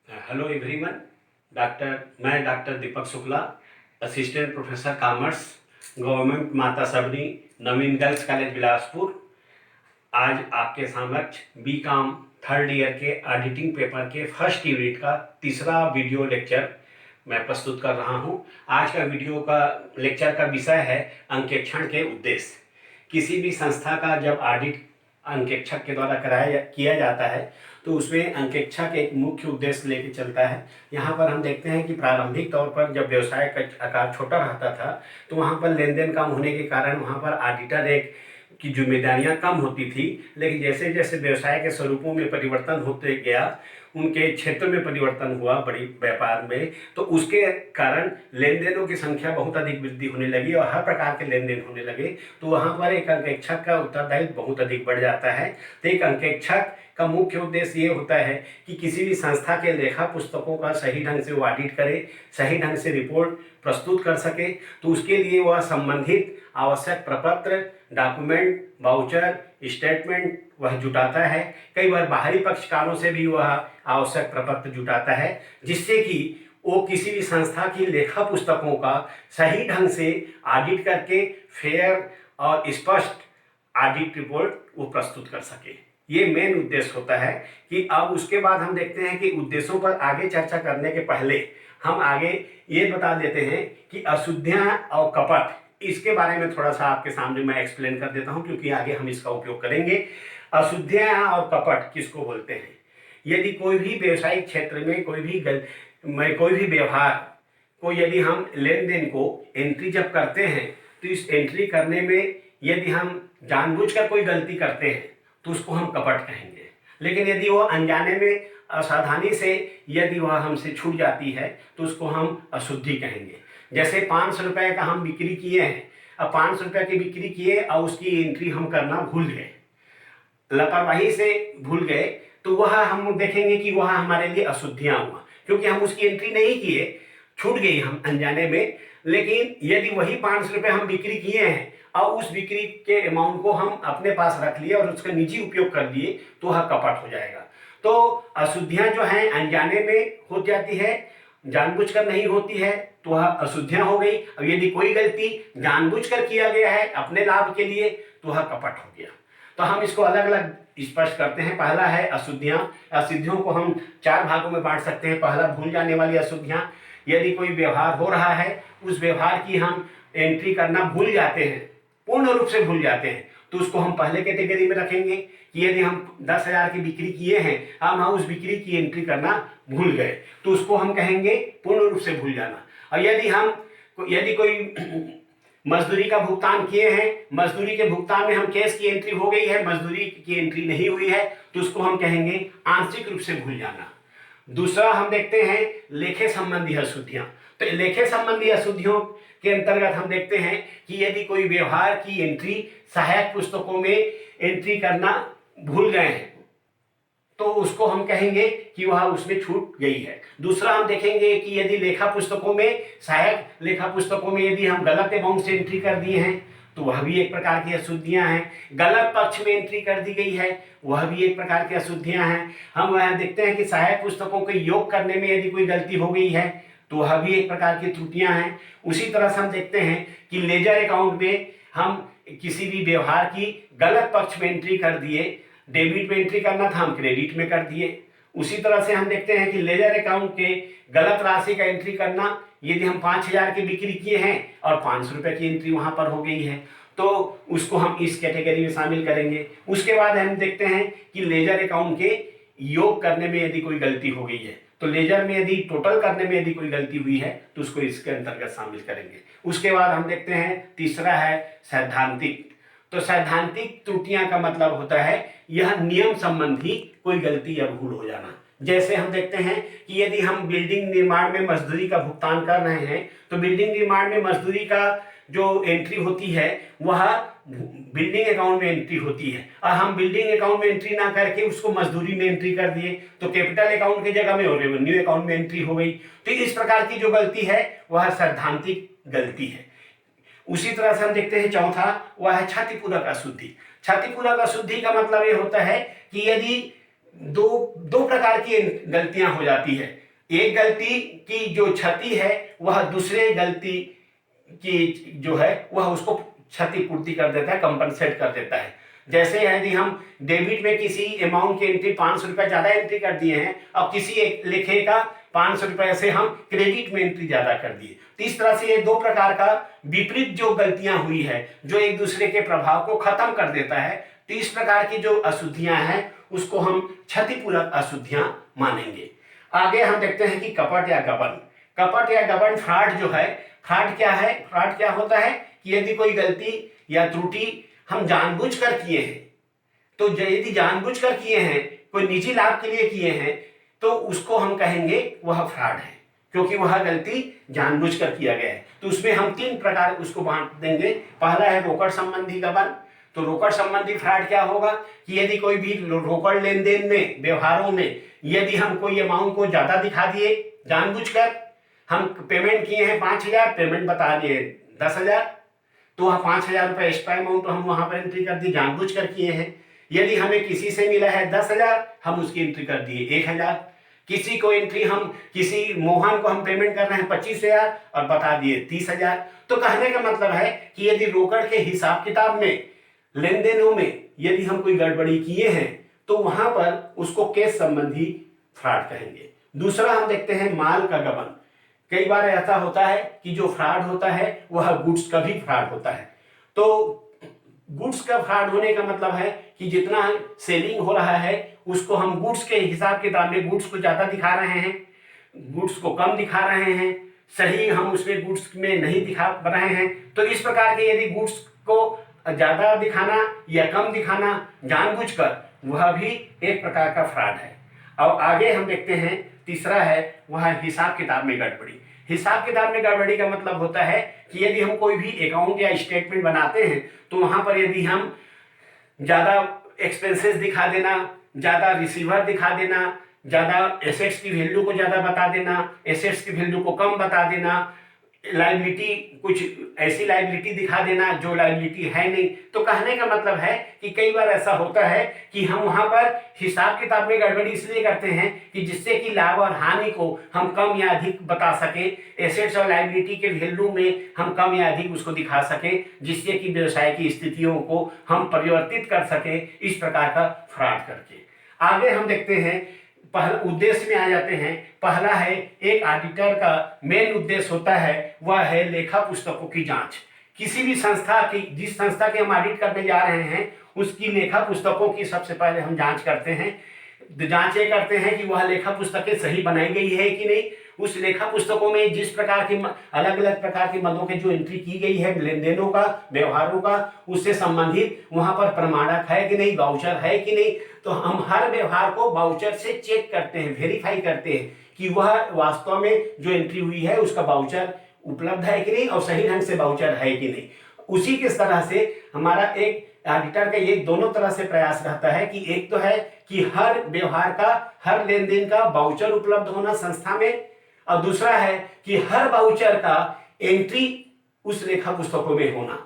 Hello everyone. मैं doctor Deepak Shukla, assistant professor commerce, government Mata Sabni, Naveen Girls College Bilaspur. आज आपके समक्ष बी कॉम थर्ड ईयर के ऑडिटिंग पेपर के फर्स्ट यूनिट का तीसरा वीडियो लेक्चर मैं प्रस्तुत कर रहा हूं। आज का वीडियो का लेक्चर का विषय है अंकेक्षण के उद्देश्य। किसी भी संस्था का जब ऑडिट अंकेक्षक के द्वारा किया जाता है तो उसमें अंकेक्षक एक मुख्य उद्देश्य लेके चलता है। यहाँ पर हम देखते हैं कि प्रारंभिक तौर पर जब व्यवसाय का आकार छोटा रहता था तो वहाँ पर लेन देन कम होने के कारण वहाँ पर ऑडिटर एक की जिम्मेदारियां कम होती थी। लेकिन जैसे जैसे व्यवसाय के स्वरूपों में परिवर्तन होते गया, उनके क्षेत्र में परिवर्तन हुआ बड़ी व्यापार में, तो उसके कारण लेन देनों की संख्या बहुत अधिक वृद्धि होने लगी और हर प्रकार के लेन देन होने लगे। तो वहाँ पर एक अंकेक्षक का उत्तरदायित्व बहुत अधिक बढ़ जाता है। तो एक अंकेक्षक का मुख्य उद्देश्य ये होता है कि किसी भी संस्था के लेखा पुस्तकों का सही ढंग से वो ऑडिट करे, सही ढंग से रिपोर्ट प्रस्तुत कर सके। तो उसके लिए वह संबंधित आवश्यक प्रपत्र, डॉक्यूमेंट, वाउचर, स्टेटमेंट वह जुटाता है। कई बार बाहरी पक्षकारों से भी वह आवश्यक प्रपत्र जुटाता है, जिससे कि वो किसी भी संस्था की लेखा पुस्तकों का सही ढंग से ऑडिट करके फेयर और स्पष्ट ऑडिट रिपोर्ट वो प्रस्तुत कर सके। ये मेन उद्देश्य होता है। कि अब उसके बाद हम देखते हैं कि उद्देश्यों पर आगे चर्चा करने के पहले हम आगे ये बता देते हैं कि अशुद्धियां और कपट, इसके बारे में थोड़ा सा आपके सामने मैं एक्सप्लेन कर देता हूं, क्योंकि आगे हम इसका उपयोग करेंगे। अशुद्धियां और कपट किसको बोलते हैं? यदि कोई भी व्यवसायिक क्षेत्र में कोई भी व्यवहार को, यदि हम लेन देन को एंट्री जब करते हैं तो इस एंट्री करने में यदि हम जानबूझकर कोई गलती करते हैं तो उसको हम कपट कहेंगे। लेकिन यदि वो अनजाने में असावधानी से यदि वह हमसे छूट जाती है तो उसको हम अशुद्धि कहेंगे। जैसे 500 रुपये का हम बिक्री किए हैं, अब 500 रुपये की बिक्री किए और उसकी एंट्री हम करना भूल गए, लापरवाही से भूल गए, तो वह हम देखेंगे कि वह हमारे लिए अशुद्धियां हुआ, क्योंकि हम उसकी एंट्री नहीं किए, छूट गई हम अनजाने में। लेकिन यदि वही 500 रुपये हम बिक्री किए हैं और उस बिक्री के अमाउंट को हम अपने पास रख लिए और उसका निजी उपयोग कर लिए तो वह कपट हो जाएगा। तो अशुद्धियां जो हैं अनजाने में हो जाती है, जानबूझकर नहीं होती है तो वह अशुद्धियां हो गई। अब यदि कोई गलती जानबूझकर किया गया है अपने लाभ के लिए तो वह कपट हो गया। तो हम इसको अलग अलग स्पष्ट करते हैं। पहला है अशुद्धियां। अशुद्धियों को हम 4 भागों में बांट सकते हैं। पहला, भूल जाने वाली अशुद्धियां। यदि कोई व्यवहार हो रहा है, उस व्यवहार की हम एंट्री करना भूल जाते हैं, पूर्ण रूप से भूल जाते हैं, तो उसको हम पहले कैटेगरी में रखेंगे। कि यदि हम 10,000 की बिक्री किए हैं, हम उस बिक्री की एंट्री करना भूल गए, तो उसको हम कहेंगे पूर्ण रूप से भूल जाना। और यदि कोई मजदूरी का भुगतान किए हैं, मजदूरी के भुगतान में हम कैश की एंट्री हो गई है, मजदूरी की एंट्री नहीं हुई है, तो उसको हम कहेंगे आंशिक रूप से भूल जाना। दूसरा हम देखते हैं लेखे संबंधी अशुद्धियां। तो लेखे संबंधी अशुद्धियों के अंतर्गत हम देखते हैं कि यदि कोई व्यवहार की एंट्री सहायक पुस्तकों में एंट्री करना भूल गए हैं तो उसको हम कहेंगे कि वह उसमें छूट गई है। दूसरा हम देखेंगे कि यदि लेखा पुस्तकों में, सहायक लेखा पुस्तकों में यदि हम गलत अमाउंट से एंट्री कर दिए हैं तो वह भी एक प्रकार की अशुद्धियां हैं। गलत पक्ष में एंट्री कर दी गई है, वह भी एक प्रकार की अशुद्धियां हैं। हम वह देखते हैं कि सहायक पुस्तकों के योग करने में यदि कोई गलती हो गई है तो वह भी एक प्रकार की त्रुटियां हैं। उसी तरह से हम देखते हैं कि लेजर अकाउंट में हम किसी भी व्यवहार की गलत पक्ष में एंट्री कर दिए, डेबिट में एंट्री करना था हम क्रेडिट में कर दिए। उसी तरह से हम देखते हैं कि लेजर अकाउंट के गलत राशि का एंट्री करना, यदि हम 5,000 की बिक्री किए हैं और 500 रुपये की एंट्री वहां पर हो गई है तो उसको हम इस कैटेगरी में शामिल करेंगे। उसके बाद हम देखते हैं कि लेजर अकाउंट के योग करने में यदि कोई गलती हो गई है, तो लेजर में यदि टोटल करने में यदि कोई गलती हुई है तो उसको इसके अंतर्गत शामिल करेंगे। उसके बाद हम देखते हैं तीसरा है सैद्धांतिक। तो सैद्धांतिक त्रुटियां का मतलब होता है यह नियम संबंधी कोई गलती या भूल हो जाना। जैसे हम देखते हैं कि यदि हम बिल्डिंग निर्माण में मजदूरी का भुगतान कर रहे हैं तो बिल्डिंग निर्माण में मजदूरी का जो एंट्री होती है वह बिल्डिंग अकाउंट में एंट्री होती है, और हम बिल्डिंग अकाउंट में एंट्री ना करके उसको मजदूरी में एंट्री कर दिए तो कैपिटल अकाउंट की जगह में रेवेन्यू अकाउंट में एंट्री हो गई। तो इस प्रकार की जो गलती है वह सैद्धांतिक गलती है। उसी तरह से हम देखते हैं चौथा, वह है क्षतिपूरक अशुद्धि। क्षतिपूरक अशुद्धि का मतलब ये होता है कि यदि दो दो प्रकार की गलतियां हो जाती है। एक गलती की जो क्षति है वह दूसरे गलती की जो है वह उसको क्षतिपूर्ति कर देता है, कंपनसेट कर देता है। जैसे यदि हम डेबिट में किसी अमाउंट की एंट्री 500 रुपये ज्यादा एंट्री कर दिए हैं और किसी एक लेखे का 500 रुपये से हम क्रेडिट में एंट्री ज्यादा कर दिए, तो इस तरह से ये दो प्रकार का विपरीत जो गलतियां हुई है जो एक दूसरे के प्रभाव को खत्म कर देता है, तो इस प्रकार की जो अशुद्धियां हैं उसको हम क्षतिपूरक अशुद्धियां मानेंगे। आगे हम देखते हैं कि कपट या गबन। कपट या गबन फ्रॉड जो है, फ्रॉड क्या है? फ्रॉड क्या होता है कि यदि कोई गलती या त्रुटि हम जानबूझकर किए हैं, तो यदि जानबूझकर किए हैं, कोई निजी लाभ के लिए किए हैं, तो उसको हम कहेंगे वह फ्रॉड है, क्योंकि वह गलती जानबूझकर किया गया है। तो उसमें हम तीन प्रकार उसको बांट देंगे। पहला है रोकड़ संबंधी गबन। तो रोकड़ संबंधी फ्रॉड क्या होगा कि यदि कोई भी रोकड़ लेन देन में, व्यवहारों में यदि हम कोई अमाउंट को ज्यादा दिखा दिए, जानबूझकर हम पेमेंट किए हैं 5,000, पेमेंट बता दिए 10,000, तो वह 5,000 रुपये एक्स्ट्रा अमाउंट हम वहां पर एंट्री कर दी, जानबूझकर किए हैं। यदि हमें किसी से मिला है 10,000, हम उसकी एंट्री कर दिए 1,000। किसी को एंट्री हम किसी मोहन को हम पेमेंट कर रहे हैं 25,000 और बता दिए 30,000। तो कहने का मतलब है कि यदि रोकड़ के हिसाब किताब में, लेन देनों में यदि हम कोई गड़बड़ी किए हैं तो वहां पर उसको केस संबंधी फ्रॉड कहेंगे। दूसरा हम देखते हैं माल का गबन। कई बार ऐसा होता है कि जो फ्रॉड होता है वह गुड्स का भी फ्रॉड होता है। तो गुड्स का फ्रॉड होने का मतलब है कि जितना सेलिंग हो रहा है उसको हम गुड्स के हिसाब किताब में गुड्स को ज्यादा दिखा रहे हैं, गुड्स को कम दिखा रहे हैं, सही हम उसमें गुड्स में नहीं दिखा रहे हैं। तो इस प्रकार के यदि गुड्स को ज्यादा दिखाना या कम दिखाना जानबूझकर, वह भी एक प्रकार का फ्रॉड है। अब आगे हम देखते हैं, तीसरा है वह हिसाब किताब में गड़बड़ी। हिसाब किताब में गड़बड़ी का मतलब होता है कि यदि हम कोई भी अकाउंट या स्टेटमेंट बनाते हैं तो वहां पर यदि हम ज्यादा एक्सपेंसेस दिखा देना, ज्यादा रिसीवर दिखा देना, ज्यादा एसेट्स की वैल्यू को ज्यादा बता देना, एसेट्स की वैल्यू को कम बता देना, लायबिलिटी कुछ ऐसी लायबिलिटी दिखा देना जो लायबिलिटी है नहीं। तो कहने का मतलब है कि कई बार ऐसा होता है कि हम वहां पर हिसाब किताब में गड़बड़ी इसलिए करते हैं कि जिससे कि लाभ और हानि को हम कम या अधिक बता सके, एसेट्स और लायबिलिटी के वैल्यू में हम कम या अधिक उसको दिखा सके, जिससे कि व्यवसाय की स्थितियों को हम परिवर्तित कर सके, इस प्रकार का फ्रॉड करके। आगे हम देखते हैं, पहला उद्देश्य में आ जाते हैं। पहला है, एक ऑडिटर का मेन उद्देश्य होता है वह है लेखा पुस्तकों की जांच। किसी भी संस्था की, जिस संस्था के हम ऑडिट करने जा रहे हैं उसकी लेखा पुस्तकों की सबसे पहले हम जांच करते हैं। जांच ये करते हैं कि वह लेखा पुस्तकें सही बनाई गई है कि नहीं, उस लेखा पुस्तकों में जिस प्रकार की अलग अलग प्रकार के मदों के जो एंट्री की गई है, लेन देनों का, व्यवहारों का, उससे संबंधित वहां पर प्रमाणक है कि नहीं, वाउचर है कि नहीं। तो हम हर व्यवहार को वाउचर से चेक करते हैं, वेरीफाई करते हैं कि वह वास्तव में जो एंट्री हुई है उसका वाउचर उपलब्ध है कि नहीं और सही ढंग से वाउचर है कि नहीं। उसी किस तरह से हमारा एक ऑडिटर का ये दोनों तरह से प्रयास रहता है कि एक तो है कि हर व्यवहार का, हर लेन देन का वाउचर उपलब्ध होना संस्था में, और दूसरा है कि हर वाउचर का एंट्री उस लेखा पुस्तकों में होना।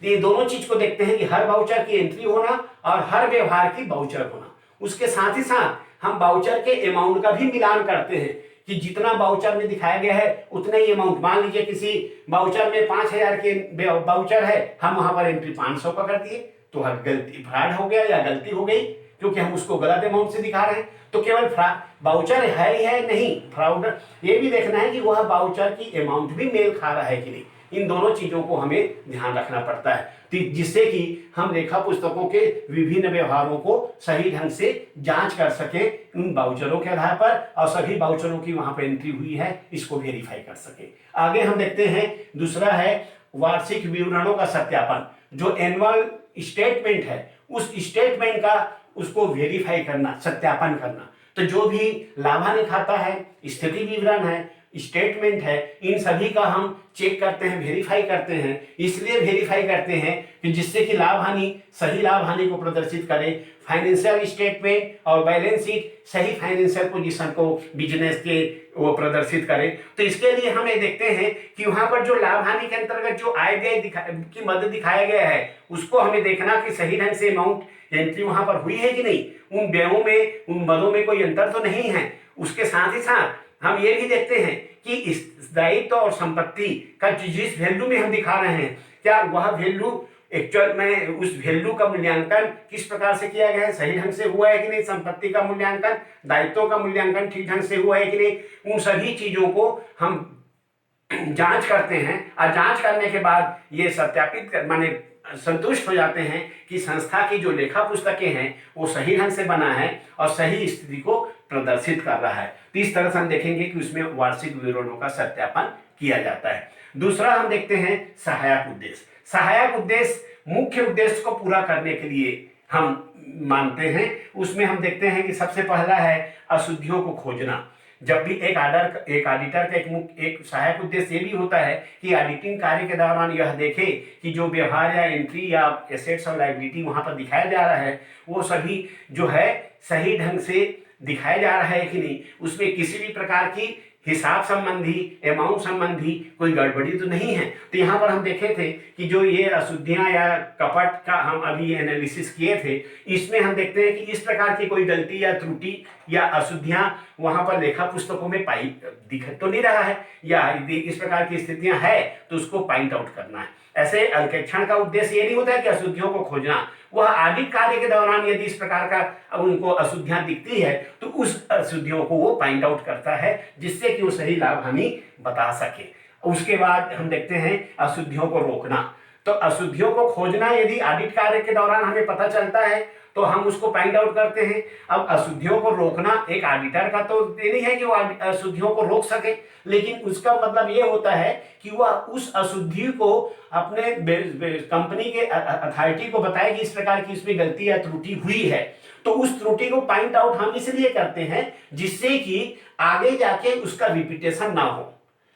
ये दोनों चीज को देखते हैं कि हर वाउचर की एंट्री होना और हर व्यवहार की वाउचर होना। उसके साथ ही साथ हम वाउचर के अमाउंट का भी मिलान करते हैं कि जितना वाउचर में दिखाया गया है उतना ही अमाउंट, मान लीजिए किसी वाउचर में 5,000 के वाउचर है, हम वहां पर एंट्री 500 का कर दिए, तो हर गलती फ्रॉड हो गया या गलती हो गई, क्योंकि हम उसको गलत अमाउंट से दिखा रहे हैं। तो केवल वाउचर है या नहीं, फ्रॉड ये भी देखना है कि वह वाउचर की अमाउंट भी मेल खा रहा है कि नहीं। इन दोनों चीजों को हमें ध्यान रखना पड़ता है जिससे कि हम लेखा पुस्तकों के विभिन्न व्यवहारों को सही ढंग से जांच कर सके उन वाउचरों के आधार पर, और सभी वाउचरों की वहां पर एंट्री हुई है इसको वेरीफाई कर सके। आगे हम देखते हैं, दूसरा है वार्षिक विवरणों का सत्यापन। जो एनुअल स्टेटमेंट है उस स्टेटमेंट का उसको वेरीफाई करना, सत्यापन करना। तो जो भी लाभांश खाता है, स्थिति विवरण है, स्टेटमेंट है, इन सभी का हम चेक करते हैं, वेरीफाई करते हैं। इसलिए वेरीफाई करते हैं कि जिससे कि लाभ हानि, सही लाभ हानि को प्रदर्शित करे, फाइनेंशियल स्टेटमेंट और बैलेंस शीट सही फाइनेंशियल पोजीशन को बिजनेस के वो प्रदर्शित करे। तो इसके लिए हम ये देखते हैं कि वहां पर जो लाभ हानि के अंतर्गत जो आय व्यय की मद दिखाया गया है उसको हमें देखना कि सही ढंग से अमाउंट एंट्री वहां पर हुई है कि नहीं, उन व्ययों में, उन मदों में कोई अंतर तो नहीं है। उसके साथ ही साथ हम ये भी देखते हैं कि इस दायित्व और संपत्ति का जिस वैल्यू में हम दिखा रहे हैं, क्या वह वैल्यू एक्चुअल में, उस वैल्यू का मूल्यांकन किस प्रकार से किया गया है, सही ढंग से हुआ है कि नहीं, संपत्ति का मूल्यांकन, दायित्वों का मूल्यांकन ठीक ढंग से हुआ है कि नहीं, उन सभी चीजों को हम जांच करते हैं। और जांच करने के बाद ये सत्यापित माने संतुष्ट हो जाते हैं कि संस्था की जो लेखा पुस्तकें हैं वो सही ढंग से बना है और सही स्थिति को प्रदर्शित कर रहा है। तो इस तरह से हम देखेंगे कि उसमें वार्षिक विवरणों का सत्यापन किया जाता है। दूसरा हम देखते हैं सहायक उद्देश्य। सहायक उद्देश्य मुख्य उद्देश्य को पूरा करने के लिए हम मानते हैं। उसमें हम देखते हैं कि सबसे पहला है अशुद्धियों को खोजना। जब भी एक ऑडिटर का एक सहायक उद्देश्य ये भी होता है कि ऑडिटिंग कार्य के दौरान यह देखे कि जो व्यवहार या एंट्री या एसेट्स और लायबिलिटी वहां पर दिखाया जा रहा है वो सभी जो है सही ढंग से दिखाया जा रहा है कि नहीं, उसमें किसी भी प्रकार की हिसाब संबंधी, अमाउंट संबंधी कोई गड़बड़ी तो नहीं है। तो यहाँ पर हम देखे थे कि जो ये अशुद्धियां या कपट का हम अभी एनालिसिस किए थे, इसमें हम देखते हैं कि इस प्रकार की कोई गलती या त्रुटि या अशुद्धियां वहां पर लेखा पुस्तकों में पाई दिख तो नहीं रहा है, या इस प्रकार की स्थितियां है तो उसको पॉइंट आउट करना है। ऐसे अंकेक्षण का उद्देश्य ये नहीं होता है कि अशुद्धियों को खोजना, वह ऑडिट कार्य के दौरान यदि इस प्रकार का उनको अशुद्धियां दिखती है तो उस अशुद्धियों को वो पॉइंट आउट करता है जिससे कि वो सही लाभ हानि बता सके। उसके बाद हम देखते हैं अशुद्धियों को रोकना। तो अशुद्धियों को खोजना यदि ऑडिट कार्य के दौरान हमें पता चलता है तो हम उसको फाइंड आउट करते हैं। अब अशुद्धियों को रोकना एक ऑडिटर का तो ये नहीं है कि वो अशुद्धियों को रोक सके, लेकिन उसका मतलब ये होता है कि वह उस अशुद्धि को अपने कंपनी के अथॉरिटी को बताए कि इस प्रकार की इसमें गलती या त्रुटि हुई है। तो उस त्रुटि को पॉइंट आउट हम इसलिए करते हैं जिससे कि आगे जाके उसका रिपीटेशन ना हो,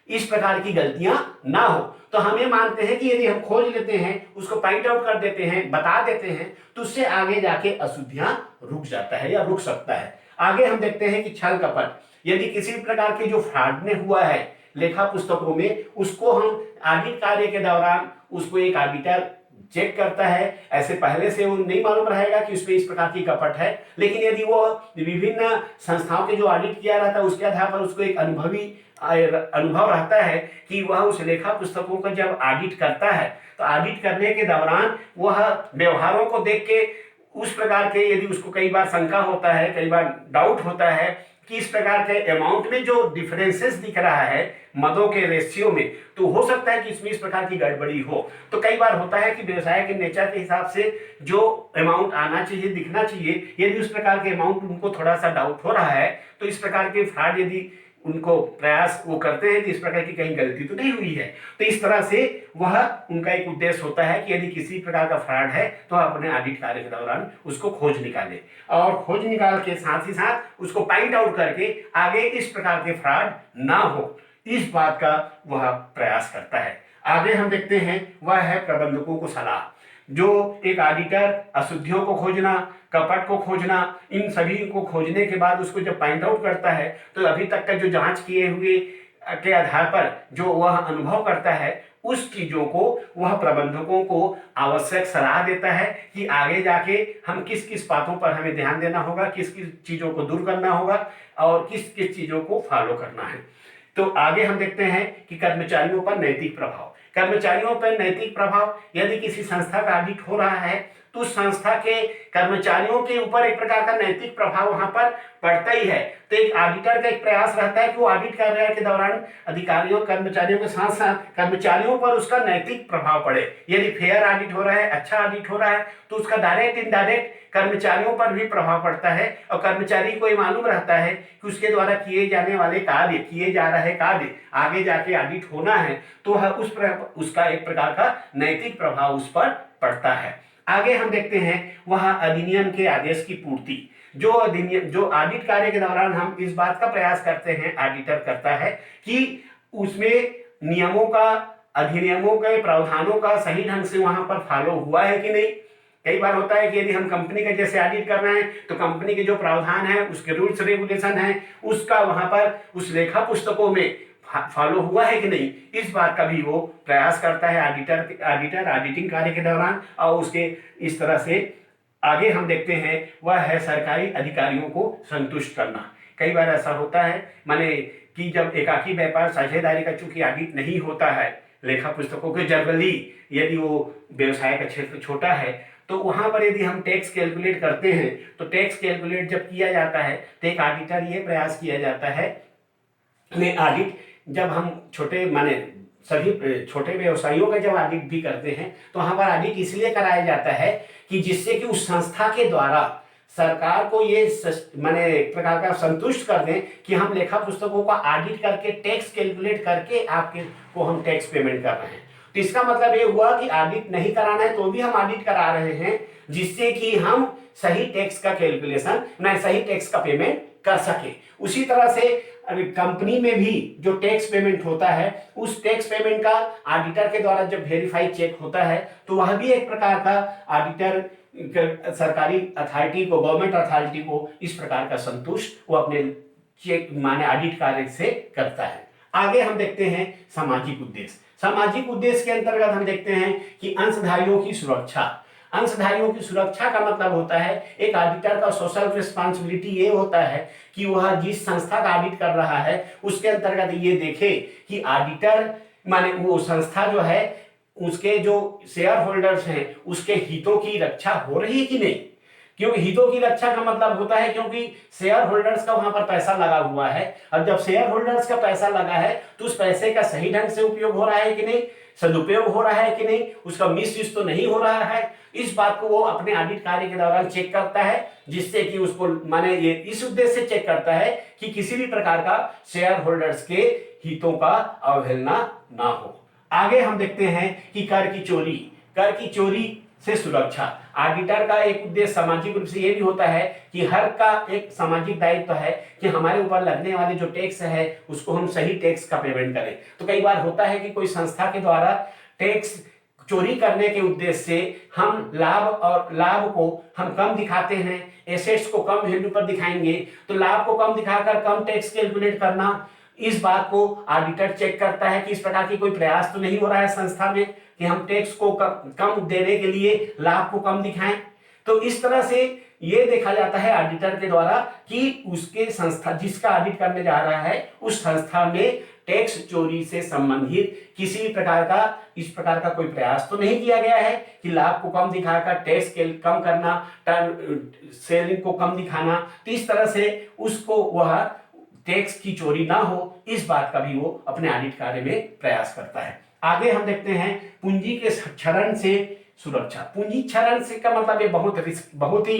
इस प्रकार की गलतियां ना हो। तो हम ये मानते हैं कि यदि हम खोज लेते हैं, उसको पॉइंट आउट कर देते हैं, बता देते हैं, तो उससे आगे जाके अशुद्धियां रुक जाता है या रुक सकता है। आगे हम देखते हैं कि छल कपट, यदि किसी प्रकार की जो फ्रॉड ने हुआ है लेखा पुस्तकों में, उसको हम ऑडिट कार्य के दौरान उसको एक ऑडिटर चेक करता है। ऐसे पहले से वो नहीं मालूम रहेगा कि उसमें इस प्रकार की कपट है, लेकिन यदि वो विभिन्न संस्थाओं के जो ऑडिट किया रहता है उसके आधार पर उसको एक अनुभव रहता है कि वह उस लेखा पुस्तकों का जब ऑडिट करता है तो ऑडिट करने के दौरान वह व्यवहारों को देख के उस प्रकार के, यदि उसको कई बार शंका होता है, कई बार डाउट होता है कि इस प्रकार के अमाउंट में जो डिफरेंसेस दिख रहा है मदों के रेशियो में, तो हो सकता है कि इसमें इस प्रकार की गड़बड़ी हो। तो कई बार होता है कि व्यवसाय के नेचर के हिसाब से जो अमाउंट आना चाहिए, दिखना चाहिए, यदि उस प्रकार के अमाउंट उनको थोड़ा सा डाउट हो रहा है तो इस प्रकार के फ्रॉड यदि उनको प्रयास वो करते हैं कि इस प्रकार की कहीं गलती तो नहीं हुई है। तो इस तरह से वह उनका एक उद्देश्य होता है कि यदि किसी प्रकार का फ्रॉड है तो अपने ऑडिट कार्य के दौरान उसको खोज निकाले, और खोज निकाल के साथ ही साथ उसको पॉइंट आउट करके आगे इस प्रकार के फ्रॉड ना हो, इस बात का वह प्रयास करता है। आगे हम देखते हैं वह है प्रबंधकों को सलाह। जो एक ऑडिटर अशुद्धियों को खोजना, कपट को खोजना, इन सभी को खोजने के बाद उसको जब पॉइंट आउट करता है तो अभी तक का जो जांच किए हुए के आधार पर जो वह अनुभव करता है उस चीजों को वह प्रबंधकों को आवश्यक सलाह देता है कि आगे जाके हम किस किस बातों पर हमें ध्यान देना होगा, किस किस चीजों को दूर करना होगा और किस किस चीजों को फॉलो करना है। तो आगे हम देखते हैं कि कर्मचारियों पर नैतिक प्रभाव। कर्मचारियों पर नैतिक प्रभाव, यदि किसी संस्था का ऑडिट हो रहा है तो संस्था के कर्मचारियों के ऊपर एक प्रकार का नैतिक प्रभाव वहां पर पड़ता ही है। तो एक ऑडिटर का एक प्रयास रहता है कि वो ऑडिट कार्य के दौरान अधिकारियों कर्मचारियों के साथ साथ कर्मचारियों पर उसका नैतिक प्रभाव पड़े। यदि फेयर ऑडिट हो रहा है, अच्छा ऑडिट हो रहा है, तो उसका डायरेक्ट इनडायरेक्ट कर्मचारियों पर भी प्रभाव पड़ता है और कर्मचारी को ये मालूम रहता है कि उसके द्वारा किए जाने वाले कार्य, किए जा रहे कार्य आगे जाके ऑडिट होना है, तो उसका एक प्रकार का नैतिक प्रभाव उस पर पड़ता है। आगे हम देखते हैं वह अधिनियम के आदेश की पूर्ति। जो ऑडिट कार्य के दौरान हम इस बात का प्रयास करते हैं, ऑडिटर करता है कि उसमें नियमों का, अधिनियमों के प्रावधानों का सही ढंग से वहां पर फॉलो हुआ है कि नहीं। कई बार होता है कि यदि हम कंपनी का जैसे ऑडिट कर रहे हैं तो कंपनी के जो प्रावधान है, उसके रूल्स रेगुलेशन है, उसका वहां पर उस लेखा पुस्तकों में फॉलो हुआ है कि नहीं, इस बात का भी वो प्रयास करता है ऑडिटर ऑडिटिंग कार्य के दौरान, और उसके इस तरह से आगे हम देखते हैं वह है सरकारी अधिकारियों को संतुष्ट करना। कई बार ऐसा होता है माने कि जब एकाकी व्यापार साझेदारी का चूंकि ऑडिट नहीं होता है लेखा पुस्तकों के, जनरली यदि वो व्यवसाय का क्षेत्र छोटा है तो वहां पर यदि हम टैक्स कैलकुलेट करते हैं तो टैक्स कैलकुलेट जब किया जाता है तो एक ऑडिटर ये प्रयास किया जाता है में ऑडिट, जब हम छोटे माने सभी छोटे व्यवसायियों का जब ऑडिट भी करते हैं तो वहां पर ऑडिट इसलिए कराया जाता है कि जिससे कि उस संस्था के द्वारा सरकार को ये माने एक प्रकार का संतुष्ट कर दें कि हम लेखा पुस्तकों का ऑडिट करके टैक्स कैलकुलेट करके आपके को हम टैक्स पेमेंट कर रहे हैं। तो इसका मतलब ये हुआ कि ऑडिट नहीं कराना है तो भी हम ऑडिट करा रहे हैं जिससे कि हम सही टैक्स का कैलकुलेशन सही टैक्स का पेमेंट कर सके। उसी तरह से कंपनी में भी जो टैक्स पेमेंट होता है उस टैक्स पेमेंट का ऑडिटर के द्वारा जब वेरीफाई चेक होता है तो वह भी एक प्रकार का ऑडिटर सरकारी अथॉरिटी को, गवर्नमेंट अथॉरिटी को इस प्रकार का संतुष्ट वो अपने चेक माने ऑडिट कार्य से करता है। आगे हम देखते हैं सामाजिक उद्देश्य। सामाजिक उद्देश्य के अंतर्गत हम देखते हैं कि अंशधारियों की सुरक्षा। अंशधारियों की सुरक्षा का मतलब होता है एक ऑडिटर का सोशल रिस्पांसिबिलिटी ये होता है कि वह जिस संस्था का ऑडिट कर रहा है उसके अंतर्गत ये देखे कि ऑडिटर माने वो संस्था जो है उसके जो शेयर होल्डर्स हैं उसके हितों की रक्षा हो रही है कि नहीं। क्योंकि हितों की रक्षा का मतलब होता है क्योंकि शेयर होल्डर्स का वहां पर पैसा लगा हुआ है। अब जब शेयर होल्डर्स का पैसा लगा है तो उस पैसे का सही ढंग से उपयोग हो रहा है कि नहीं, सदुपयोग हो रहा है कि नहीं, उसका मिसयूज तो नहीं हो रहा है। इस बात को वो अपने ऑडिट कार्य के दौरान चेक करता है जिससे कि उसको माने ये इस उद्देश्य से चेक करता है कि किसी भी प्रकार का शेयर होल्डर्स के हितों का अवहेलना ना हो। आगे हम देखते हैं कि कर की चोरी से सुरक्षा। ऑडिटर का एक उद्देश्य सामाजिक रूप से ये भी होता है कि हर का एक सामाजिक दायित्व है कि हमारे ऊपर लगने वाले जो टैक्स है उसको हम सही टैक्स का पेमेंट करें। तो कई बार होता है कि कोई संस्था के द्वारा टैक्स चोरी करने के उद्देश्य से हम लाभ को हम कम दिखाते हैं, एसेट्स को कम वैल्यू पर दिखाएंगे तो लाभ को कम दिखाकर कम टैक्स कैलकुलेट करना, इस बात को ऑडिटर चेक करता है कि इस प्रकार की कोई प्रयास तो नहीं हो रहा है संस्था में कि हम टैक्स को कम देने के लिए लाभ को कम दिखाएं। तो इस तरह से ये देखा जाता है ऑडिटर के द्वारा कि उसके संस्था जिसका ऑडिट करने जा रहा है उस संस्था में टैक्स चोरी से संबंधित किसी भी प्रकार का इस प्रकार का कोई प्रयास तो नहीं किया गया है कि लाभ को कम दिखाकर टैक्स कम करना, सेलिंग को कम दिखाना। तो इस तरह से उसको वह टैक्स की चोरी ना हो इस बात का भी वो अपने ऑडिट कार्य में प्रयास करता है। आगे हम देखते हैं पूंजी के क्षरण से सुरक्षा। पूंजी क्षरण से का मतलब ये बहुत ही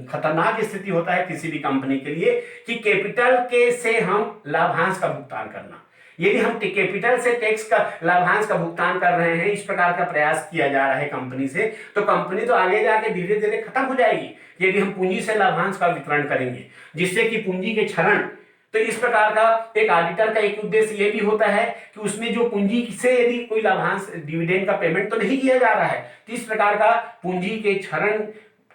खतरनाक स्थिति होता है किसी भी कंपनी के लिए कि कैपिटल के से हम लाभांश का भुगतान करना। यदि हम कैपिटल से टैक्स का लाभांश का भुगतान कर रहे हैं, इस प्रकार का प्रयास किया जा रहा है कंपनी से, तो कंपनी तो आगे जाके धीरे धीरे खत्म हो जाएगी यदि हम पूंजी से लाभांश का वितरण करेंगे, जिससे कि पूंजी के क्षरण। तो इस प्रकार का एक ऑडिटर का एक उद्देश्य ये भी होता है कि उसमें जो पूंजी से यदि कोई लाभांश डिविडेंड का पेमेंट तो नहीं किया जा रहा है, तो इस प्रकार का पूंजी के क्षरण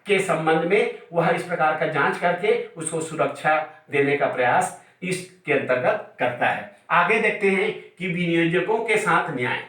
के संबंध में वह इस प्रकार का जांच करके उसको सुरक्षा देने का प्रयास इसके अंतर्गत करता है। आगे देखते हैं कि विनियोजकों के साथ न्याय।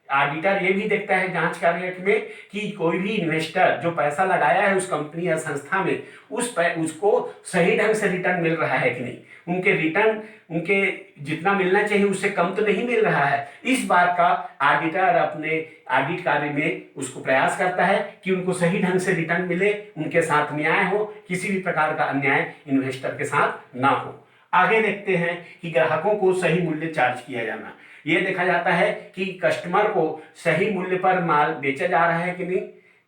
ऑडिटर ये भी देखता है जांच कार्य में कि कोई भी इन्वेस्टर जो पैसा लगाया है उस कंपनी या संस्था में उसको सही ढंग से रिटर्न मिल रहा है कि नहीं, उनके रिटर्न उनके जितना मिलना चाहिए उससे कम तो नहीं मिल रहा है। इस बात का ऑडिटर अपने ऑडिट कार्य में उसको प्रयास करता है कि उनको सही ढंग से रिटर्न मिले, उनके साथ न्याय हो, किसी भी प्रकार का अन्याय इन्वेस्टर के साथ ना हो। आगे देखते हैं कि ग्राहकों को सही मूल्य चार्ज किया जाना। यह देखा जाता है कि कस्टमर को सही मूल्य पर माल बेचा जा रहा है कि नहीं,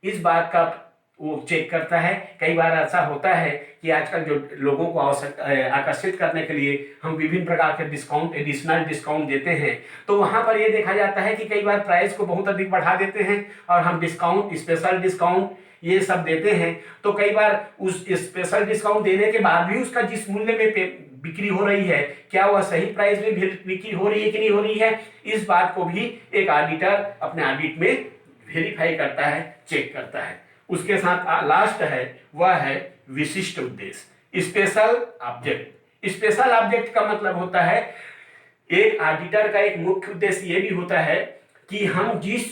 इस बात का वो चेक करता है। कई बार ऐसा होता है कि आजकल जो लोगों को आकर्षित करने के लिए हम विभिन्न प्रकार के डिस्काउंट, एडिशनल डिस्काउंट देते हैं, तो वहां पर यह देखा जाता है कि कई बार प्राइस को बहुत अधिक बढ़ा देते हैं और हम डिस्काउंट, स्पेशल डिस्काउंट ये सब देते हैं। तो कई बार उस स्पेशल डिस्काउंट देने के बाद भी उसका जिस मूल्य में बिक्री हो रही है, क्या वह सही प्राइस में बिक्री हो रही है कि नहीं हो रही है, इस बात को भी एक ऑडिटर अपने ऑडिट में वेरीफाई करता है, चेक करता है। उसके साथ लास्ट है वह है विशिष्ट उद्देश्य, स्पेशल ऑब्जेक्ट। स्पेशल ऑब्जेक्ट का मतलब होता है एक ऑडिटर का एक मुख्य उद्देश्य ये भी होता है कि हम जिस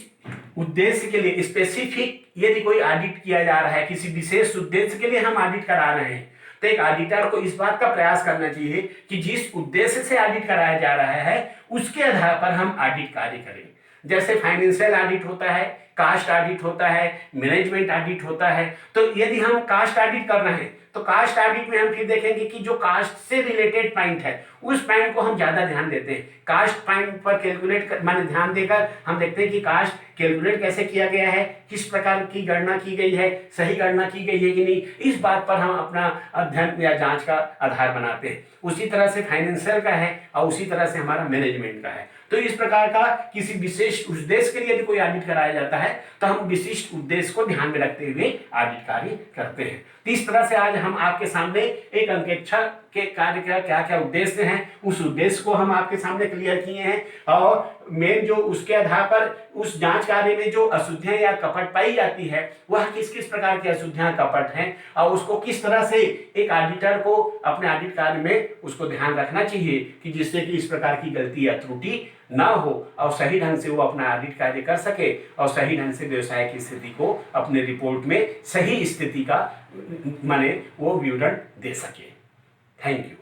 उद्देश्य के लिए स्पेसिफिक यदि कोई ऑडिट किया जा रहा है, किसी विशेष उद्देश्य के लिए हम ऑडिट करा रहे हैं, तो एक ऑडिटर को इस बात का प्रयास करना चाहिए कि जिस उद्देश्य से ऑडिट कराया जा रहा है उसके आधार पर हम ऑडिट कार्य करें। जैसे फाइनेंशियल ऑडिट होता है, कास्ट ऑडिट होता है, मैनेजमेंट ऑडिट होता है। तो यदि हम कास्ट ऑडिट कर रहे हैं तो कास्ट ऑडिट में हम फिर देखेंगे कि जो कास्ट से रिलेटेड पॉइंट है उस पॉइंट को हम ज्यादा ध्यान देते हैं। कास्ट पॉइंट पर कैलकुलेट माने ध्यान देकर हम देखते हैं कि कास्ट कैलकुलेट कैसे किया गया है, किस प्रकार की गणना की गई है, सही गणना की गई है कि नहीं, इस बात पर हम अपना अध्ययन या जांच का आधार बनाते हैं। उसी तरह से फाइनेंशियल का है और उसी तरह से हमारा मैनेजमेंट का है। तो इस प्रकार का किसी विशेष उद्देश्य के लिए यदि कोई ऑडिट कराया जाता है तो हम विशिष्ट उद्देश्य को ध्यान में रखते हुए ऑडिट कार्य करते हैं। तो इस तरह से आज हम आपके सामने एक अंकेक्षण के कार्य का क्या क्या उद्देश्य हैं, उस उद्देश्य को हम आपके सामने क्लियर किए हैं और मेन जो उसके आधार पर उस जांच कार्य में जो अशुद्धियां या कपट पाई जाती है वह किस किस प्रकार की अशुद्धियां कपट हैं और उसको किस तरह से एक ऑडिटर को अपने ऑडिट कार्य में उसको ध्यान रखना चाहिए कि जिससे कि इस प्रकार की गलती या त्रुटि ना हो और सही ढंग से वो अपना ऑडिट कार्य कर सके और सही ढंग से व्यवसाय की स्थिति को अपने रिपोर्ट में सही स्थिति का माने वो विवरण दे सके। Thank you.